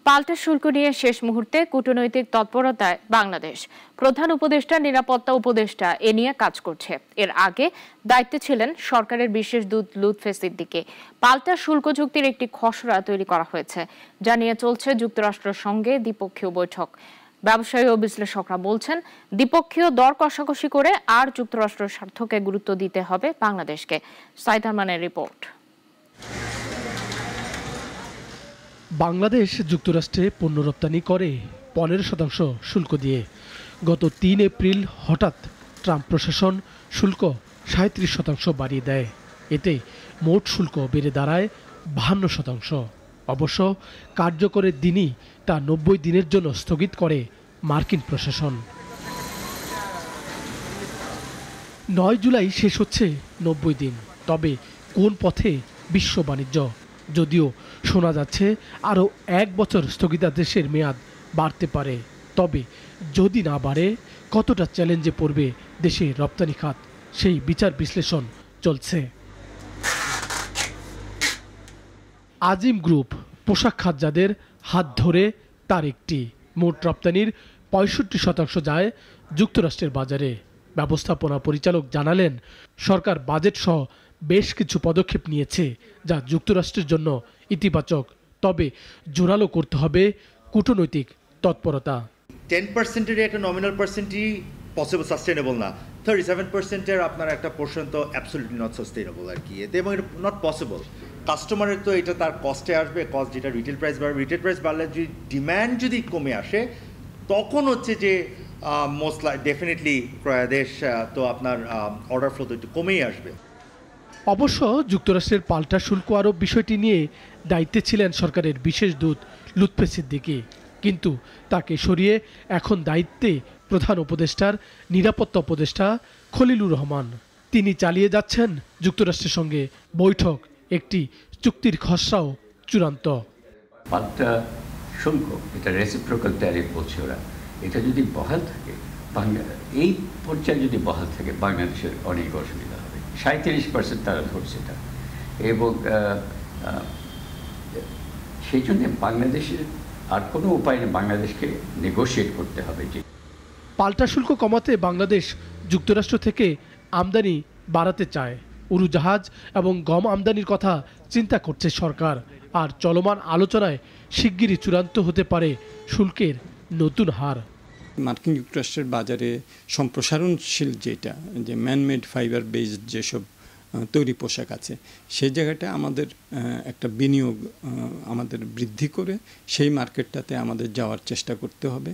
পাল্টা শুল্ক নিয়ে শেষ মুহূর্তে কূটনৈতিক তৎপরতায় বাংলাদেশ। প্রধান উপদেষ্টা, নিরাপত্তা উপদেষ্টা এ নিয়ে কাজ করছে। এর আগে দায়িত্বে ছিলেন সরকারের বিশেষ দূত লুৎফে সিদ্দিকী। পাল্টা শুল্ক চুক্তির একটি খসড়া তৈরি করা হয়েছে, যা নিয়ে চলছে যুক্তরাষ্ট্রের সঙ্গে দ্বিপক্ষীয় বৈঠক। ব্যবসায়ী ও বিশ্লেষকরা বলছেন, দ্বিপক্ষীয় দর কষাকষি করে আর যুক্তরাষ্ট্রের স্বার্থকে গুরুত্ব দিতে হবে বাংলাদেশকে। সাইদ আরমানের রিপোর্ট। বাংলাদেশ যুক্তরাষ্ট্রে পণ্য রপ্তানি করে 15% শুল্ক দিয়ে। গত 3 এপ্রিল হঠাৎ ট্রাম্প প্রশাসন শুল্ক 37% বাড়িয়ে দেয়। এতে মোট শুল্ক বেড়ে দাঁড়ায় 52%। অবশ্য কার্যকরের দিনই তা 90 দিনের জন্য স্থগিত করে মার্কিন প্রশাসন। 9 জুলাই শেষ হচ্ছে 90 দিন। তবে কোন পথে বিশ্ব বাণিজ্য? যদিও শোনা যাচ্ছে আরও 1 বছর স্থগিতাদেশের মেয়াদ বাড়তে পারে। তবে যদি না বাড়ে, কতটা চ্যালেঞ্জে পড়বে দেশের রপ্তানি খাত, সেই বিচার বিশ্লেষণ চলছে। আজিম গ্রুপ পোশাক খাত যাদের হাত ধরে তার একটি। মোট রপ্তানির 65% যায় যুক্তরাষ্ট্রের বাজারে। ব্যবস্থাপনা পরিচালক জানালেন, সরকার বাজেট সহ বেশ কিছু পদক্ষেপ নিয়েছে, যা যুক্তরাষ্ট্রের জন্য ইতিবাচক। তবে জোরালো করতে হবে কূটনৈতিক তৎপরতা। 10%-এর একটা নমিনাল পার্সেন্টই পসিবল, সাস্টেনেবল না। 37%-এর আপনার একটা পোর্শন তো অ্যাবসলিউটলি নট সাস্টেনেবল আর কি, এবং এটা নট পসিবল। কাস্টমারের তো এটা তার কস্টে আসবে, কস্ট যেটা রিটেল প্রাইস বাড়বে, রিটেল প্রাইস বাড়লে যদি ডিম্যান্ড যদি কমে আসে, তখন হচ্ছে যে মোস্ট ডেফিনেটলি ক্রয়াদেশ তো আপনার অর্ডার ফ্লো তো একটু কমেই আসবে। অবশ্য যুক্তরাষ্ট্রের পাল্টা শুল্ক আরোপ বিষয়টি নিয়ে দায়িত্বে ছিলেন সরকারের বিশেষ দূত লুৎফে সিদ্দিকী, কিন্তু তাকে সরিয়ে এখন দায়িত্বে প্রধান উপদেষ্টার নিরাপত্তা উপদেষ্টা খলিলুর রহমান। তিনি চালিয়ে যাচ্ছেন যুক্তরাষ্ট্রের সঙ্গে বৈঠক। একটি চুক্তির খসড়াও চূড়ান্ত। পাল্টা শুল্ক, এটা রেসিপ্রোকাল ট্যারিফ বলছে ওরা, এটা যদি বহাল থাকে, এই পর্যায়ে যদি বহাল থাকে, বাংলাদেশের অনেক অসুবিধা হবে। 37% তারা ধরছে এটা, এবং সেই জন্য বাংলাদেশের আর কোনো উপায় নেই, বাংলাদেশকে নেগোশিয়েট করতে হবে। যে পাল্টা শুল্ক কমাতে বাংলাদেশ যুক্তরাষ্ট্র থেকে আমদানি বাড়াতে চায়। উড়োজাহাজ এবং গম আমদানির কথা চিন্তা করছে সরকার। আর চলমান আলোচনায় শিগগিরই চূড়ান্ত হতে পারে শুল্কের নতুন হার। মার্কিন যুক্তরাষ্ট্রের বাজারে সম্প্রসারণশীল যেটা, যে ম্যানমেড ফাইবার বেসড যেসব তৈরি পোশাক আছে, সেই জায়গাটা আমাদের একটা বিনিয়োগ আমাদের বৃদ্ধি করে সেই মার্কেটটাতে আমাদের যাওয়ার চেষ্টা করতে হবে।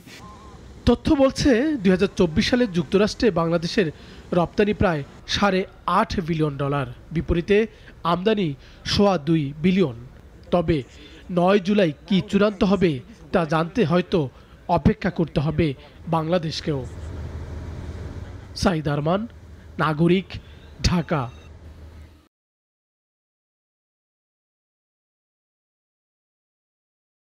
তথ্য বলছে 2024 সালে যুক্তরাষ্ট্রে বাংলাদেশের রপ্তানি প্রায় $8.5 বিলিয়ন, বিপরীতে আমদানি $2.25 বিলিয়ন। তবে 9 জুলাই কি চূড়ান্ত হবে তা জানতে হয়তো অপেক্ষা করতে হবে বাংলাদেশকেও। সাইদ আরমান, নাগরিক, ঢাকা।